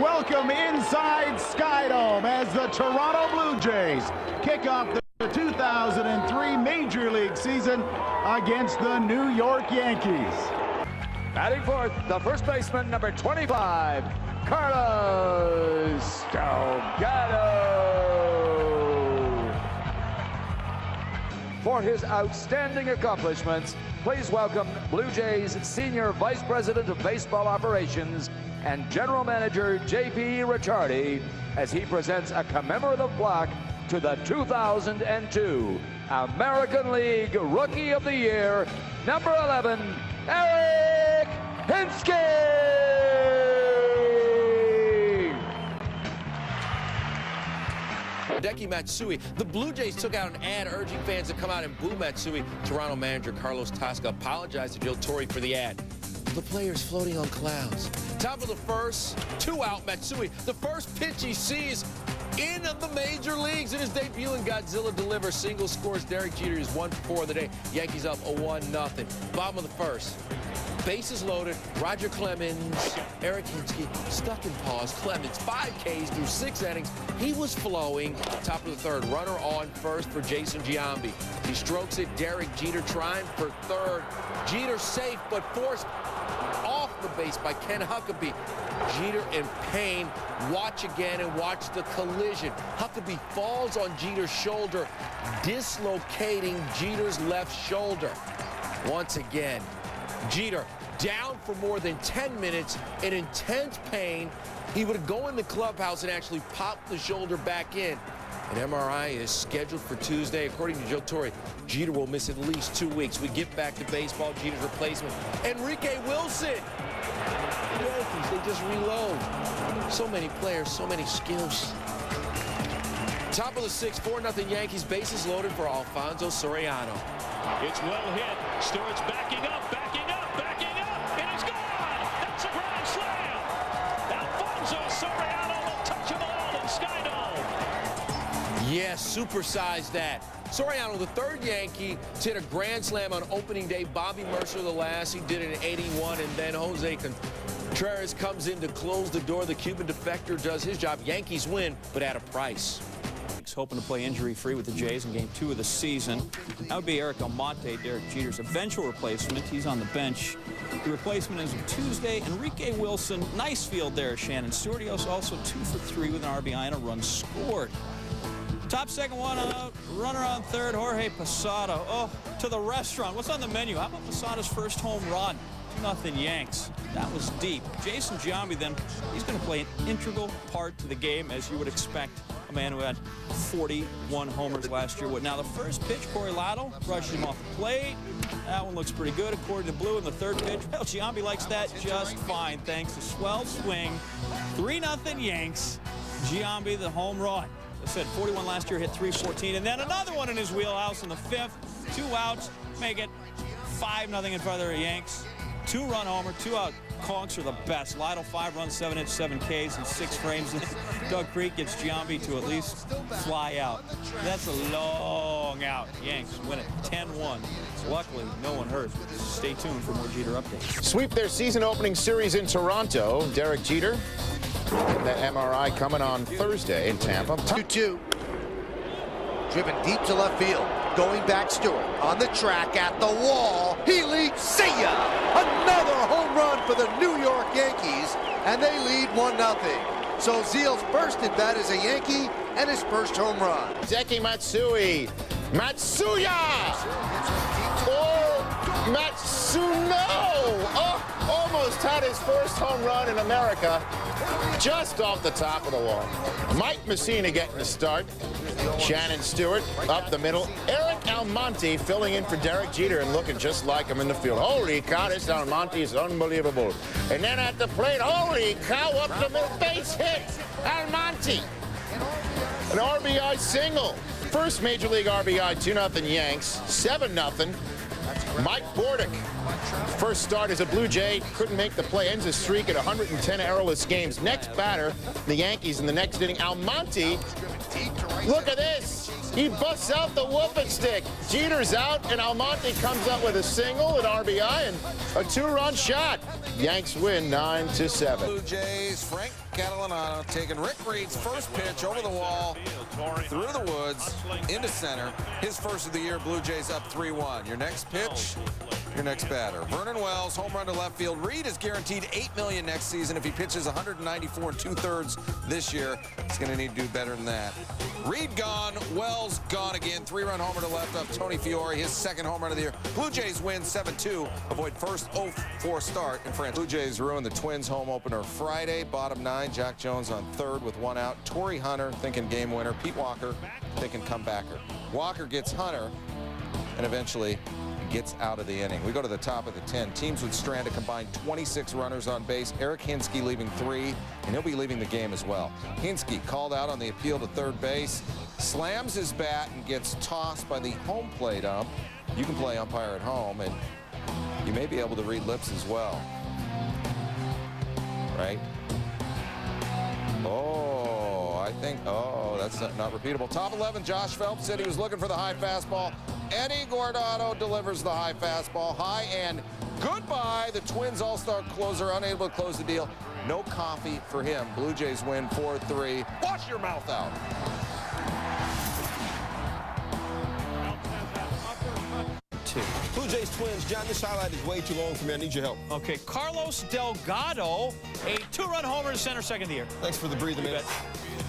Welcome inside Skydome as the Toronto Blue Jays kick off the 2003 Major League season against the New York Yankees. Batting fourth, the first baseman, number 25, Carlos Delgado. For his outstanding accomplishments, please welcome Blue Jays Senior Vice President of Baseball Operations and General Manager J.P. Ricciardi as he presents a commemorative plaque to the 2002 American League Rookie of the Year, number 11, Eric Hinske. Hideki Matsui. The Blue Jays took out an ad urging fans to come out and boo Matsui. Toronto manager Carlos Tosca apologized to Joe Torre for the ad. The player's floating on clouds. Top of the first, 2 out, Matsui. The first pitch he sees in the major leagues in his debut, and Godzilla delivers single scores. Derek Jeter is 1-for-4 of the day. Yankees up 1-0. Bottom of the first. Bases loaded. Roger Clemens, Eric Hinske stuck in pause. Clemens 5 Ks through 6 innings. He was flowing. Top of the third. Runner on first for Jason Giambi. He strokes it. Derek Jeter trying for third. Jeter safe but forced off the base by Ken Huckabee. Jeter in pain. Watch again and watch the collision. Huckabee falls on Jeter's shoulder, dislocating Jeter's left shoulder. Once again, Jeter down for more than 10 minutes in intense pain. He would go in the clubhouse and actually pop the shoulder back in. An MRI is scheduled for Tuesday. According to Joe Torre, Jeter will miss at least 2 weeks. We get back to baseball. Jeter's replacement, Enrique Wilson. The Yankees, they just reload. So many players, so many skills. Top of the 6th, 4-0 Yankees. Bases loaded for Alfonso Soriano. It's well hit. Stewart's backing up, backing up, backing up, and it's gone! That's a grand slam! Alfonso Soriano will touch them all in Skydome. Yes, supersize that. Soriano, the 3rd Yankee, to hit a grand slam on opening day. Bobby Mercer, the last. He did it in '81, and then Jose Contreras comes in to close the door. The Cuban defector does his job. Yankees win, but at a price. Hoping to play injury-free with the Jays in Game 2 of the season. That would be Eric Almonte, Derek Jeter's eventual replacement. He's on the bench. The replacement is Tuesday. Enrique Wilson, nice field there. Shannon Stewart. He also 2 for 3 with an RBI and a run scored. Top second, 1 out. Runner on third, Jorge Posada. Oh, to the restaurant. What's on the menu? How about Posada's first home run? 2-0 Yanks. That was deep. Jason Giambi, then, he's going to play an integral part to the game, as you would expect. A man who had 41 homers last year. Now, the first pitch, Corey Lotto brushes him off the plate. That one looks pretty good, according to Blue. In the third pitch, well, Giambi likes that just fine, thanks to swell swing. 3-0 Yanks. Giambi, the home run. I said 41 last year, hit 314, and then another one in his wheelhouse in the 5th. 2 outs, make it 5-0 in front of the Yanks. 2-run homer, 2-out. Conks are the best. Lytle 5 runs, 7 hits, 7 Ks, and 6 frames. Doug Creek gets Giambi to at least fly out. That's a long out. Yanks win it 10-1. Luckily, no one hurt. Stay tuned for more Jeter updates. Sweep their season opening series in Toronto. Derek Jeter, that MRI coming on Thursday in Tampa. 2-2. Driven deep to left field. Going back, Stewart on the track at the wall. He leads. See ya! Another home run for the New York Yankees, and they lead 1-0. So Zeal's first at bat is a Yankee and his first home run. Hideki Matsui. Matsuya! Oh, Matsuno! Oh, almost had his first home run in America. Just off the top of the wall. Mike Messina getting the start. Shannon Stewart up the middle. Eric Almonte filling in for Derek Jeter and looking just like him in the field. Holy cow, this Almonte is unbelievable. And then at the plate, holy cow, up the middle, base hit. Almonte. An RBI single. First Major League RBI, 2-0 Yanks, 7-0. Mike Bordick, first start as a Blue Jay, couldn't make the play, ends his streak at 110 errorless games. Next batter, the Yankees in the next inning. Almonte, look at this. He busts out the whooping stick. Jeter's out, and Almonte comes up with a single, an RBI, and a 2-run shot. Yanks win 9-7. Blue Jays, Frank Catalano taking Rick Reed's first pitch over the wall, through the woods, into center. His first of the year, Blue Jays up 3-1. Your next pitch, your next batter. Vernon Wells, home run to left field. Reed is guaranteed $8 million next season. If he pitches 194 2/3 this year, he's going to need to do better than that. Reed gone, Wells gone again. 3-run homer to left of Tony Fiore, his second home run of the year. Blue Jays win 7-2, avoid first 0-4 start in France. Blue Jays ruin the Twins home opener Friday, bottom 9. Jack Jones on third with 1 out. Torrey Hunter thinking game winner. Pete Walker thinking comebacker. Walker gets Hunter and eventually gets out of the inning. We go to the top of the 10. Teams would strand a combined 26 runners on base. Eric Hinsky leaving 3, and he'll be leaving the game as well. Hinsky called out on the appeal to third base, slams his bat and gets tossed by the home plate ump. You can play umpire at home, and you may be able to read lips as well. Right? Oh, I think, oh, that's not repeatable. Top 11, Josh Phelps said he was looking for the high fastball. Eddie Guardado delivers the high fastball. High and goodbye. The Twins all-star closer unable to close the deal. No coffee for him. Blue Jays win 4-3. Wash your mouth out. Blue Jays Twins. John, this highlight is way too long for me. I need your help. Okay, Carlos Delgado, a 2-run homer to center, second of the year. Thanks for the breather, man.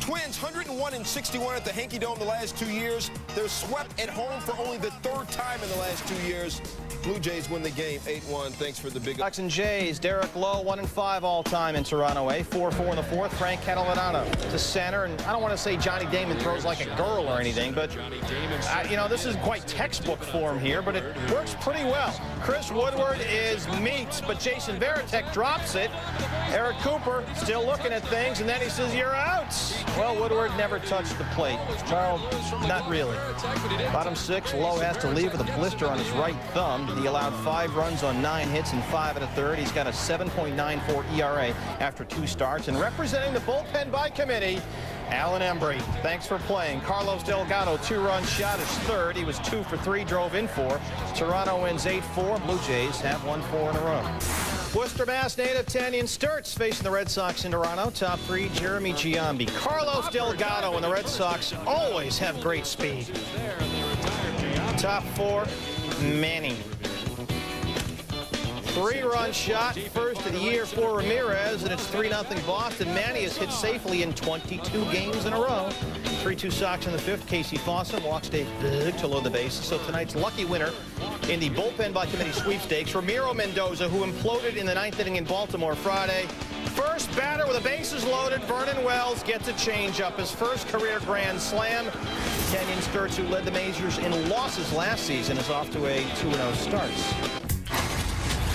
Twins 101-61 at the Yankee Dome the last 2 years. They're swept at home for only the 3rd time in the last 2 years. Blue Jays win the game 8-1. Thanks for the big. Sox and Jays. Derek Lowe 1-5 all-time in Toronto. 4-4 in the 4th. Frank Catalano to center, and I don't want to say Johnny Damon throws like a girl or anything, but you know, this is quite textbook form here, but it works pretty well. Chris Woodward is meat, but Jason Varitek drops it. Eric Cooper still looking at things, and then he says, "You're out." Well, Woodward never touched the plate. Charles, not really. Bottom 6, Lowe has to leave with a blister on his right thumb. He allowed 5 runs on 9 hits and 5 1/3. He's got a 7.94 ERA after 2 starts. And representing the bullpen by committee, Alan Embry. Thanks for playing. Carlos Delgado, 2-run shot, is 3rd. He was 2 for 3, drove in 4. Toronto wins 8-4. Blue Jays have won 4 in a row. Worcester, Mass native Tanyan Sturtz facing the Red Sox in Toronto. Top 3, Jeremy Giambi. Carlos Delgado and the Red Sox always have great speed. Top 4, Manning. 3-run shot, first of the year for Ramirez, and it's 3-0 Boston. Manny has hit safely in 22 games in a row. 3-2 Sox in the 5th. Casey Fawcett walks Dave Big to load the bases. So tonight's lucky winner in the bullpen by committee sweepstakes, Ramiro Mendoza, who imploded in the 9th inning in Baltimore Friday. First batter with the bases loaded, Vernon Wells gets a changeup, his first career grand slam. Tanyan Sturtz, who led the majors in losses last season, is off to a 2-0 start.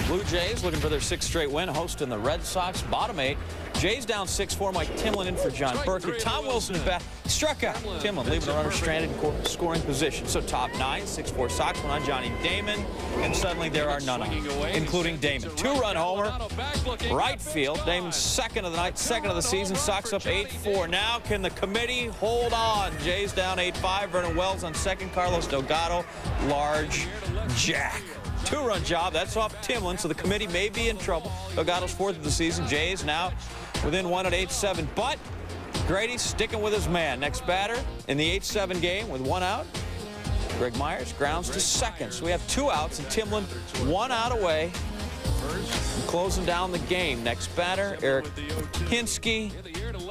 Blue Jays looking for their 6th straight win, hosting the Red Sox, bottom 8. Jays down 6-4. Mike Timlin in for John Berkeley. Tom Wilson is back. Struck out. Timlin leaving the runner stranded in scoring position. So top 9, 6-4 Sox went on Johnny Damon, and suddenly there are none of them, including Damon. 2-run homer, right field. Damon's 2nd of the night, 2nd of the season. Sox up 8-4. Now can the committee hold on? Jays down 8-5. Vernon Wells on 2nd. Carlos Delgado, large jack. 2-run job. That's off Timlin, so the committee may be in trouble. Delgado's 4th of the season. Jays now within 1 at 8-7. But Grady's sticking with his man. Next batter in the 8-7 game with 1 out. Greg Myers grounds to 2nd. So we have 2 outs, and Timlin 1 out away from closing down the game. Next batter, Eric Hinsky,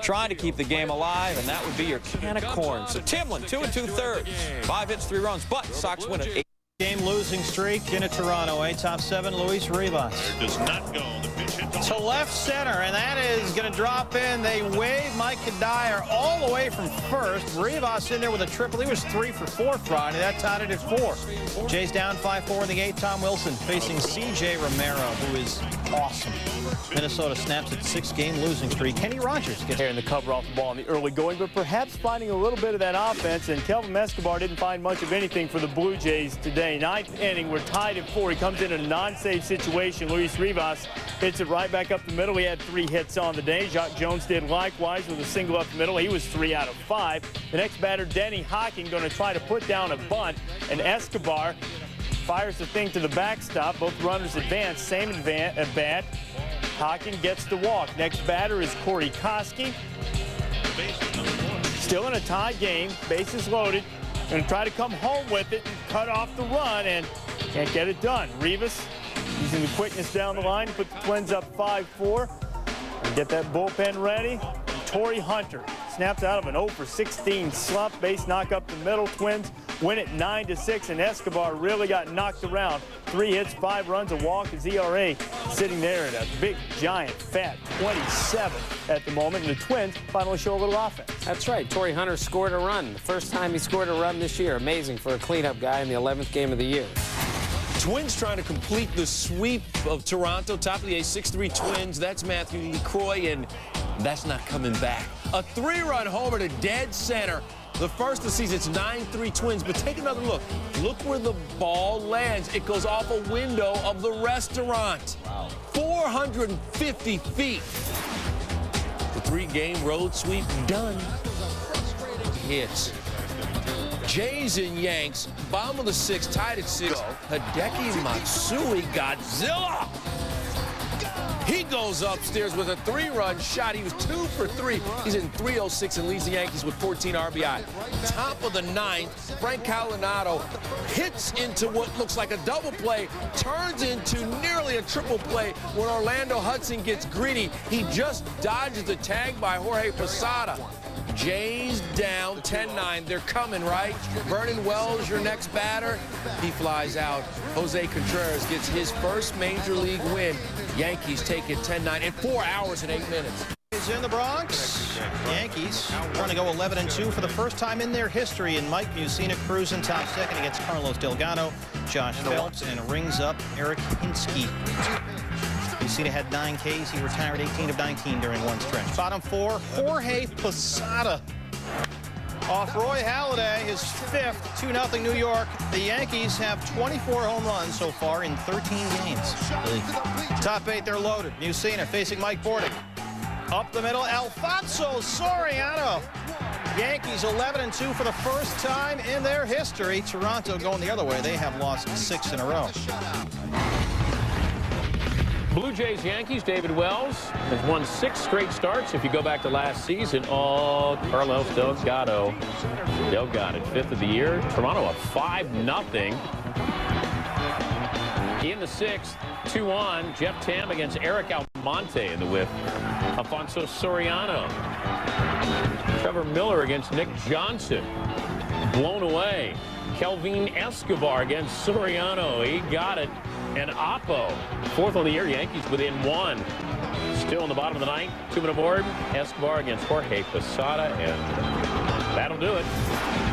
trying to keep the game alive, and that would be your can of corn. So Timlin, 2 2/3. 5 hits, 3 runs, but Sox win it 8. Game losing streak into Toronto. Top 7, Luis Rivas. Does not go. The pitch hit To left center, and that is going to drop in. They wave Mike Kadire all the way from first. Rivas in there with a triple. He was 3 for 4 Friday. That tied it at 4. Jays down 5-4 in the 8th. Tom Wilson facing C.J. Romero, who is awesome. Minnesota snaps its 6-game losing streak. Kenny Rogers gets and the cover off the ball in the early going, but perhaps finding a little bit of that offense, and Kelvin Escobar didn't find much of anything for the Blue Jays today. 9th inning, we're tied at 4. He comes in a non-save situation. Luis Rivas hits it right back up the middle. He had 3 hits on the day. Jacques Jones did likewise with a single up the middle. He was 3 out of 5. The next batter, Denny Hocking, going to try to put down a bunt, and Escobar fires the thing to the backstop. Both runners advance, same at bat. Hocking gets the walk. Next batter is Corey Koski. Still in a tie game, bases loaded. Going to try to come home with it and cut off the run, and can't get it done. Rivas using the quickness down the line to put the Twins up 5-4. And get that bullpen ready. And Torrey Hunter snaps out of an 0-for-16 slump. Base knock up the middle. Twins win it 9-6, and Escobar really got knocked around. 3 hits, 5 runs, a walk. His ERA sitting there at a big, giant, fat 27 at the moment, and the Twins finally show a little offense. That's right. Torrey Hunter scored a run. The first time he scored a run this year. Amazing for a cleanup guy in the 11th game of the year. Twins trying to complete the sweep of Toronto. Top of the 6-3 Twins. That's Matthew LaCroix, and that's not coming back. A 3-run homer to dead center. The first of the season, it's 9-3 Twins. But take another look. Look where the ball lands. It goes off a window of the restaurant. Wow. 450 feet. The 3-game road sweep done. Hits. Jays and Yanks, bottom of the 6th, tied at 6. Hideki Matsui, Godzilla. He goes upstairs with a 3-run shot. He was 2 for 3. He's in 306 and leads the Yankees with 14 RBI. Top of the 9th, Frank Calinado hits into what looks like a double play, turns into nearly a triple play when Orlando Hudson gets greedy. He just dodges the tag by Jorge Posada. Jays down 10-9. They're coming, right? Vernon Wells, your next batter. He flies out. Jose Contreras gets his first major league win. Yankees take it 10-9 in 4 hours and 8 minutes. Is in the Bronx. Yankees trying to go 11-2 for the first time in their history, and Mike Mussina cruising top second against Carlos Delgado. Josh Phelps, and rings up Eric Hinsky. Mussina had 9 Ks. He retired 18 of 19 during one stretch. Bottom 4, Jorge Posada. Off Roy Halladay, his 5th, 2-0 New York. The Yankees have 24 home runs so far in 13 games. Top 8, they're loaded. Mussina facing Mike Bordick. Up the middle, Alfonso Soriano. Yankees 11-2 for the first time in their history. Toronto going the other way. They have lost 6 in a row. Blue Jays Yankees, David Wells has won 6 straight starts. If you go back to last season, Carlos Delgado. Delgado, 5th of the year. Toronto up 5-0. In the 6th, 2-1, Jeff Tam against Eric Almonte in the whip. Alfonso Soriano. Trevor Miller against Nick Johnson. Blown away. Kelvin Escobar against Soriano. He got it. And Oppo, 4th on the year, Yankees within 1. Still in the bottom of the 9th, 2-minute board. Escobar against Jorge Posada, and that'll do it.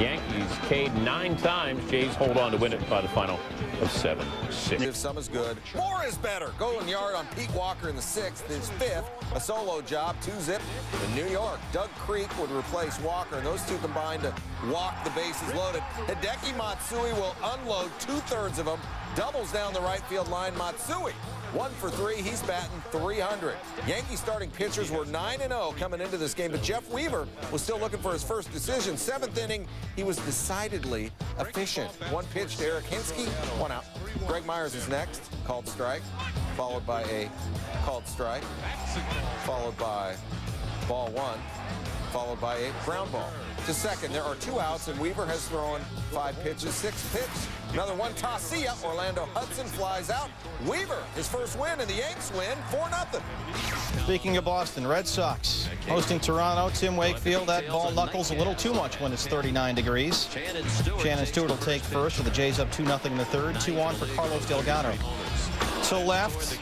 Yankees K'd 9 times. Jays hold on to win it by the final of 7-6. If some is good, more is better. Going yard on Pete Walker in the 6th, his 5th. A solo job, 2-zip in New York. Doug Creek would replace Walker, and those two combined to walk the bases loaded. Hideki Matsui will unload 2/3 of them. Doubles down the right field line. Matsui 1 for 3. He's batting 300. Yankees starting pitchers were 9-0 coming into this game, but Jeff Weaver was still looking for his first decision. 7th inning, he was decidedly efficient. 1 pitch to Eric Hinsky, 1 out. Greg Myers is next. Called strike, followed by a called strike, followed by ball 1, followed by a ground ball. To second, there are 2 outs, and Weaver has thrown 5 pitches, 6 pitches. Another one, Tasia. Orlando Hudson flies out. Weaver, his first win, and the Yanks win 4-0. Speaking of Boston Red Sox, hosting Toronto, Tim Wakefield, that ball knuckles a little too much when it's 39 degrees. Shannon Stewart will take first with the Jays up 2-0 in the 3rd. 2-on for Carlos Delgado. To left,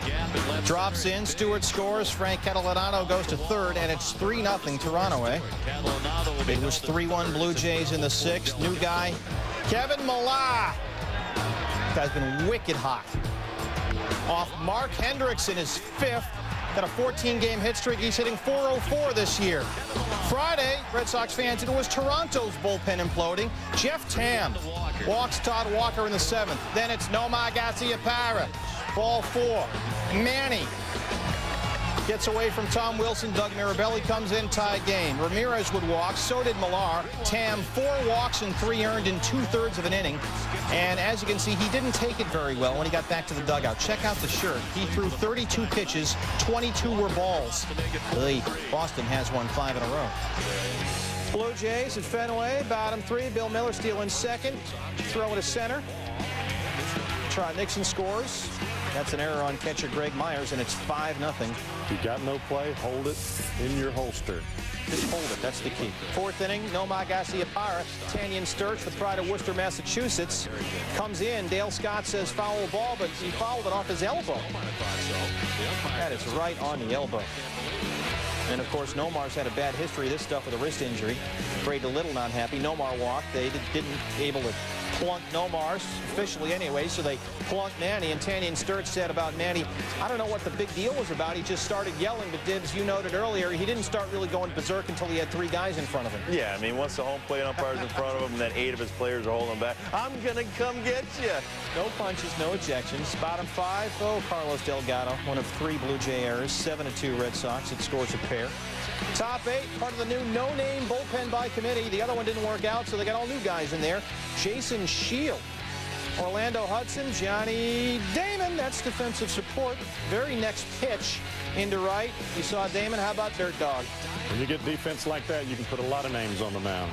drops in, Stewart scores, Frank Catalano goes to 3rd, and it's 3-0 Toronto, eh? It was 3-1 Blue Jays in the 6th. New guy, Kevin Millar. Guy's been wicked hot. Off Mark Hendricks in his 5th. Got a 14-game hit streak. He's hitting .404 this year. Friday, Red Sox fans, it was Toronto's bullpen imploding. Jeff Tam walks Todd Walker in the 7th. Then it's Nomar Garciaparra. Ball 4. Manny Gets away from Tom Wilson. Doug Mirabelli comes in, tie game. Ramirez would walk. So did Millar. Tam, 4 walks and 3 earned in 2/3 of an inning. And as you can see, he didn't take it very well when he got back to the dugout. Check out the shirt. He threw 32 pitches. 22 were balls. Boston has won 5 in a row. Blue Jays at Fenway, bottom 3. Bill Miller stealing second. Throw to center. Trot Nixon scores. That's an error on catcher Greg Myers, and it's 5-0. You got no play, hold it in your holster. Just hold it, that's the key. 4th inning, Nomar Garciaparra, Tanyan Sturts with pride of Worcester, Massachusetts, comes in. Dale Scott says foul ball, but he fouled it off his elbow. That is right on the elbow. And, of course, Nomar's had a bad history of this stuff with a wrist injury. Brady Little not happy. Nomar walked. They didn't able to plunk Nomar's, officially anyway, so they plunked Manny. And Tanyan Sturts said about Manny, I don't know what the big deal was about. He just started yelling, but Dibs, you noted earlier, he didn't start really going berserk until he had 3 guys in front of him. Yeah, I mean, once the home plate umpire's in front of him and then 8 of his players are holding him back, I'm going to come get you. No punches, no ejections. Bottom 5, Carlos Delgado, one of 3 Blue Jay errors, 7-2 Red Sox. It scores a pair. Top 8, part of the new no-name bullpen by committee. The other one didn't work out, so they got all new guys in there. Jason Shield, Orlando Hudson, Johnny Damon. That's defensive support. Very next pitch into right. You saw Damon. How about Dirt Dog? When you get defense like that, you can put a lot of names on the mound.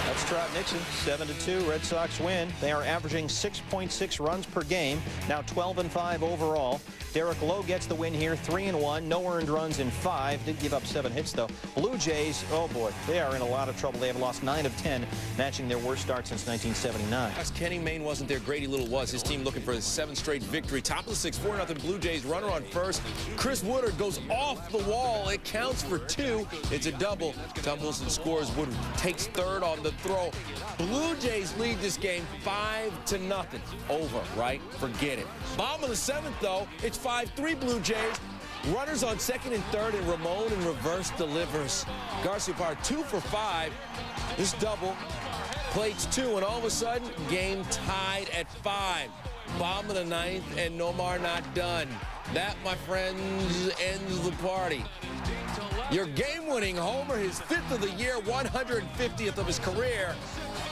That's Trot Nixon, 7-2. Red Sox win. They are averaging 6.6 runs per game. Now 12-5 overall. Derek Lowe gets the win here, 3-1. No earned runs in 5. Did give up 7 hits, though. Blue Jays, oh boy, they are in a lot of trouble. They have lost 9 of 10, matching their worst start since 1979. Kenny Mayne wasn't there. Grady Little was. His team looking for his 7th straight victory. Top of the 6th, 4-0 Blue Jays. Runner on first. Chris Woodard goes off the wall. It counts for 2. It's a double. Tom Wilson scores. Woodard takes 3rd on the throw. Blue Jays lead this game 5-0. Over, right? Forget it. Bottom of the 7th, though, it's 5-3 Blue Jays. Runners on 2nd and 3rd, and Ramon in reverse delivers. Garciaparra 2 for 5. This double plates 2, and all of a sudden, game tied at 5. Bottom of the 9th, and Nomar not done. That, my friends, ends the party. Your game-winning homer, his 5th of the year, 150th of his career.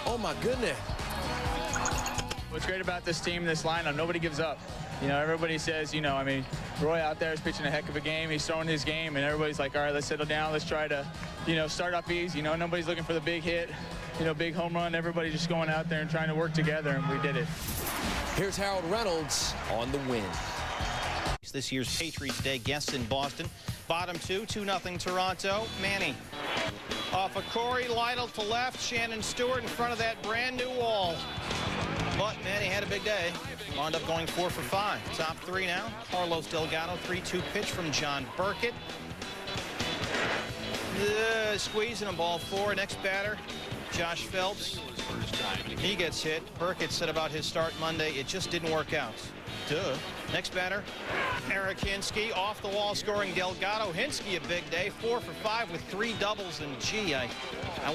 Oh, my goodness. What's great about this team, this lineup, nobody gives up. You know, everybody says, you know, I mean, Roy out there is pitching a heck of a game. He's throwing his game, and everybody's like, all right, let's settle down. Let's try to, you know, start off easy. You know, nobody's looking for the big hit, you know, big home run. Everybody's just going out there and trying to work together, and we did it. Here's Harold Reynolds on the win. This year's Patriots Day guests in Boston. Bottom 2, 2-0 Toronto. Manny off of Corey Lytle to left. Shannon Stewart in front of that brand new wall. But Manny had a big day. Wound up going 4 for 5. Top 3 now. Carlos Delgado, 3-2 pitch from John Burkett. Squeezing him, ball 4. Next batter, Josh Phelps. He gets hit. Burkett said about his start Monday, it just didn't work out. Duh. Next batter, Eric Hinsky, off the wall scoring Delgado. Hinsky a big day, 4 for 5 with 3 doubles. And gee, I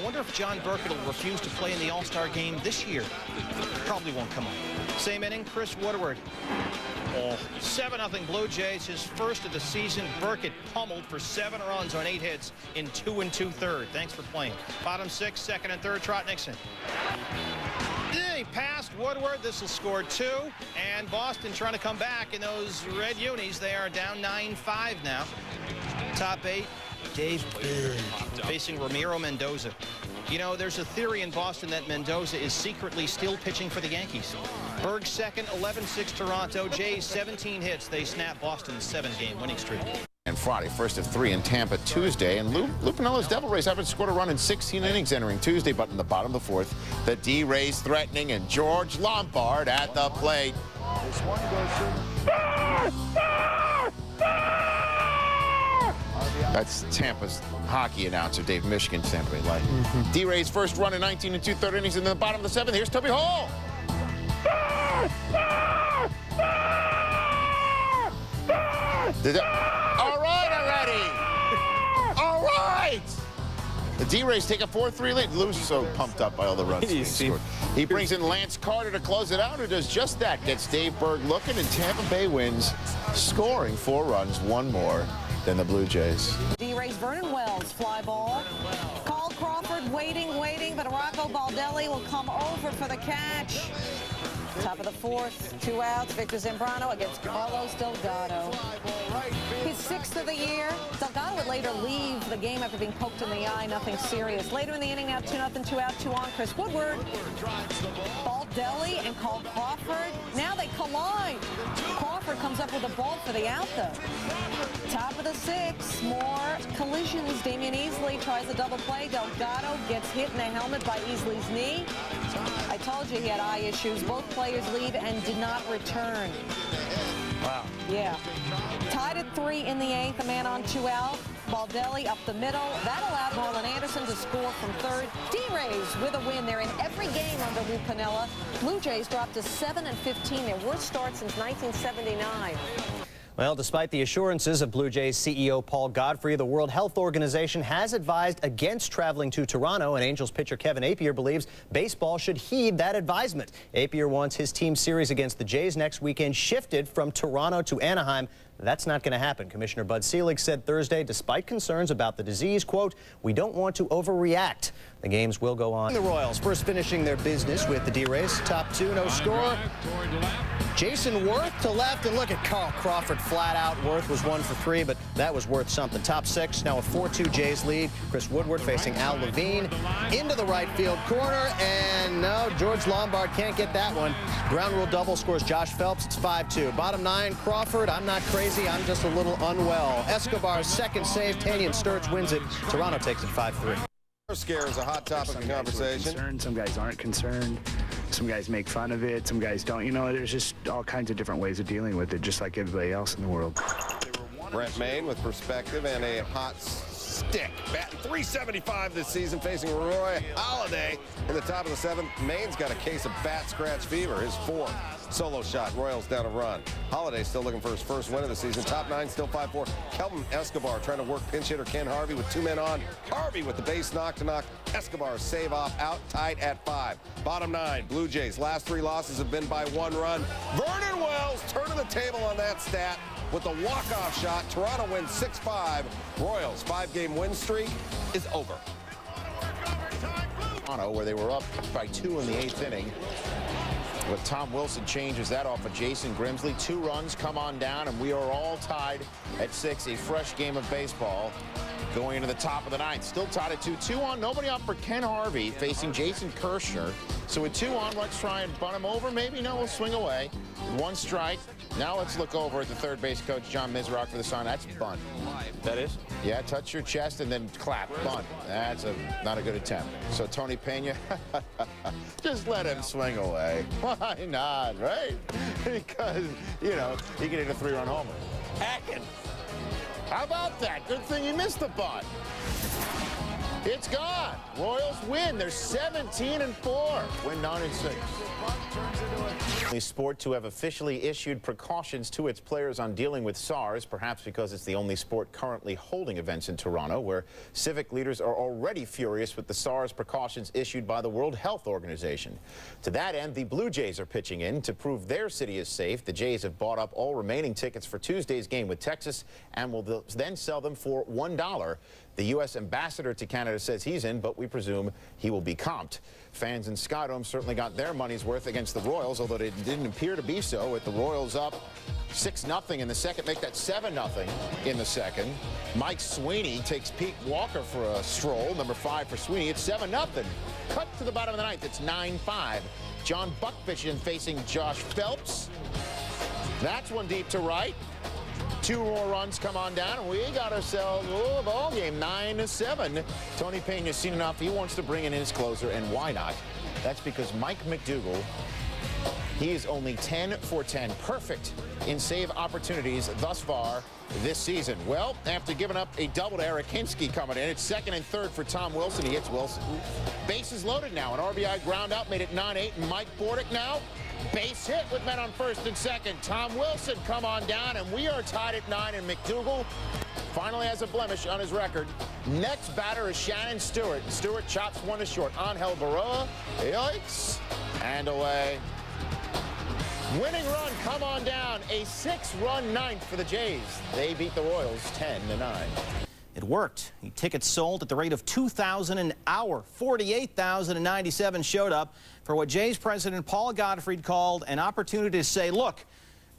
wonder if John Burkett will refuse to play in the All-Star game this year. Probably won't come up. Same inning, Chris Woodward. 7-0 Blue Jays, his 1st of the season. Burkett pummeled for 7 runs on 8 hits in 2 2/3. Thanks for playing. Bottom 6, 2nd and 3rd, Trot Nixon. He passed Woodward. This will score 2. And Boston trying to come back in those red unis. They are down 9-5 now. Top 8, Dave facing Ramiro Mendoza. You know, there's a theory in Boston that Mendoza is secretly still pitching for the Yankees. Berg 2nd, 11-6 Toronto. Jays 17 hits. They snap Boston's 7-game winning streak. And Friday, 1st of 3 in Tampa Tuesday. And Lou Pinilla's Devil Rays haven't scored a run in 16 innings entering Tuesday, but in the bottom of the 4th, the D-Rays threatening, and George Lombard at the plate. This one goes That's Tampa's hockey announcer, Dave Michigan, Tampa Bay Lightning. D-Rays first run in 19 2/3 innings in the bottom of the 7th. Here's Toby Hall. All right already. All right. The D-Rays take a 4-3 lead. Lou's so pumped up by all the runs he scored. He brings in Lance Carter to close it out, who does just that. Gets Dave Berg looking, and Tampa Bay wins, scoring 4 runs, 1 more. than the Blue Jays. D-Rays Vernon Wells fly ball. Cole Crawford waiting, but Rocco Baldelli will come over for the catch. Top of the fourth, 2 outs. Victor Zambrano against Carlos Delgado. His 6th of the year. Delgado would later leave the game after being poked in the eye. Nothing serious. Later in the inning, now 2-0, 2 out, 2 on. Chris Woodward, Baldelli, and Cole Crawford. Now they collide. Crawford comes up with a ball for the out, though. Top of the 6th, more collisions. Damian Easley tries a double play. Delgado gets hit in the helmet by Easley's knee. I told you he had eye issues. Both players leave and did not return. Wow. Yeah. Tied at 3 in the 8th, a man on 2 out. Baldelli up the middle. That allowed Marlon Anderson to score from third. D-Rays with a win. They're in every game under Lou Piniella. Blue Jays dropped to 7-15, their worst start since 1979. Well, despite the assurances of Blue Jays CEO Paul Godfrey, the World Health Organization has advised against traveling to Toronto, and Angels pitcher Kevin Appier believes baseball should heed that advisement. Appier wants his team series against the Jays next weekend shifted from Toronto to Anaheim. That's not going to happen. Commissioner Bud Selig said Thursday, despite concerns about the disease, quote, "We don't want to overreact." The games will go on. The Royals first finishing their business with the D-Rays. Top 2, no score. Jason Worth to left, and look at Carl Crawford flat out. Worth was 1 for 3, but that was worth something. Top 6, now a 4-2 Jays lead. Chris Woodward facing Al Levine into the right field corner, and no, George Lombard can't get that one. Ground rule double scores Josh Phelps. It's 5-2. Bottom 9, Crawford. I'm not crazy. I'm just a little unwell. Escobar's second save. Tanian Sturridge wins it. Toronto takes it 5-3. Scare is a hot topic of conversation. Some guys aren't concerned. Some guys make fun of it. Some guys don't. You know, there's just all kinds of different ways of dealing with it, just like everybody else in the world. Brent Maine with perspective and a hot stick. Batting .375 this season, facing Roy Halladay in the top of the 7th. Maine's got a case of bat scratch fever. His 4th solo shot. Royals down a run. Halladay still looking for his first win of the season. Top 9 still 5-4. Kelvin Escobar trying to work pinch hitter Ken Harvey with 2 men on. Harvey with the base knock to knock Escobar save off, out tight at 5. Bottom 9, Blue Jays. Last 3 losses have been by 1 run. Vernon Wells turning the table on that stat with the walk-off shot. Toronto wins 6-5. Royals' 5-game win streak is over. Where they were up by 2 in the 8th inning. But Tom Wilson changes that off of Jason Grimsley. 2 runs come on down, and we are all tied at 6. A fresh game of baseball going into the top of the 9th. Still tied at 2. 2 on, nobody on for Ken Harvey facing Jason Kersher. So with 2 on, let's try and bunt him over. Maybe no, we'll swing away. 1 strike. Now let's look over at the third base coach, John Mizrock, for the sign. That's bunt. That is? Yeah, touch your chest and then clap. Bunt. That's not a good attempt. So Tony Pena, just let him swing away. Why not, right? Because, you know, he can hit a 3-run homer. Hacking. How about that? Good thing he missed the bunt. It's gone. Royals win. They're 17-4. Win 9-6. The sport to have officially issued precautions to its players on dealing with SARS, perhaps because it's the only sport currently holding events in Toronto, where civic leaders are already furious with the SARS precautions issued by the World Health Organization. To that end, the Blue Jays are pitching in to prove their city is safe. The Jays have bought up all remaining tickets for Tuesday's game with Texas and will then sell them for $1. The U.S. ambassador to Canada says he's in, but we presume he will be comped. Fans in Skydome certainly got their money's worth against the Royals, although it didn't appear to be so, with the Royals up 6-0 in the second, make that 7-0 in the second. Mike Sweeney takes Pete Walker for a stroll, number 5 for Sweeney. It's 7-0. Cut to the bottom of the 9th. It's 9-5. John Buckfishing facing Josh Phelps. That's one deep to right. 2 more runs come on down, and we got ourselves a ball game, 9-7. Tony Pena's seen enough. He wants to bring in his closer, and why not? That's because Mike McDougall, he is only 10 for 10, perfect in save opportunities thus far this season. Well, after giving up a double to Eric Hinsky coming in, it's 2nd and 3rd for Tom Wilson. He hits Wilson. Bases loaded now. An RBI ground out made it 9-8, and Mike Bordick now. Base hit with men on 1st and 2nd. Tom Wilson come on down, and we are tied at 9, and McDougall finally has a blemish on his record. Next batter is Shannon Stewart. Stewart chops one to short. Angel Baroa, yikes, and away. Winning run, come on down. A 6-run ninth for the Jays. They beat the Royals 10-9. It worked. Tickets sold at the rate of 2,000 an hour. 48,097 showed up for what Jays president Paul Gottfried called an opportunity to say, look,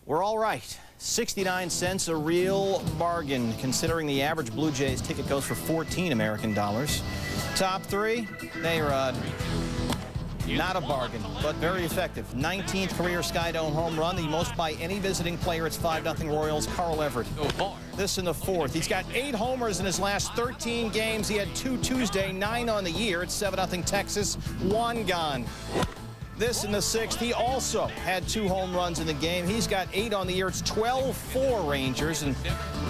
we're all right. 69 cents a real bargain, considering the average Blue Jays ticket goes for 14 American dollars. Top three, A-Rod. Not a bargain, but very effective. 19th career Sky Dome home run, the most by any visiting player. It's 5-0 Royals. Carl Everett. This in the fourth. He's got 8 homers in his last 13 games. He had 2 Tuesday, 9 on the year. It's 7-0 Texas. 1 gone. This in the sixth. He also had 2 home runs in the game. He's got 8 on the year. It's 12-4 Rangers. And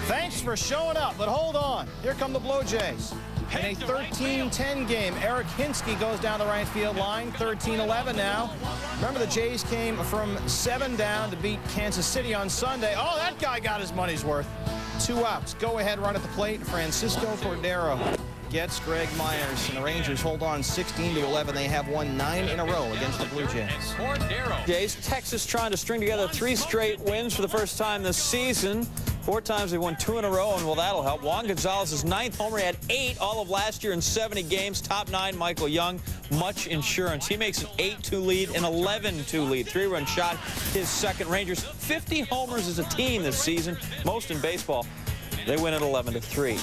thanks for showing up, but hold on. Here come the Blue Jays. In a 13-10 game, Eric Hinsky goes down the right field line, 13-11 now. Remember, the Jays came from 7 down to beat Kansas City on Sunday. Oh, that guy got his money's worth. 2 outs. Go-ahead run at the plate. Francisco Cordero gets Greg Myers, and the Rangers hold on 16-11. They have won 9 in a row against the Blue Jays. Jays, Texas trying to string together 3 straight wins for the first time this season. 4 times they won 2 in a row, and well, that'll help. Juan Gonzalez's 9th homer. He had 8 all of last year in 70 games. Top 9, Michael Young, much insurance. He makes an 8-2 lead, an 11-2 lead. 3-run shot, his second. Rangers 50 homers as a team this season, most in baseball. They win at 11-3.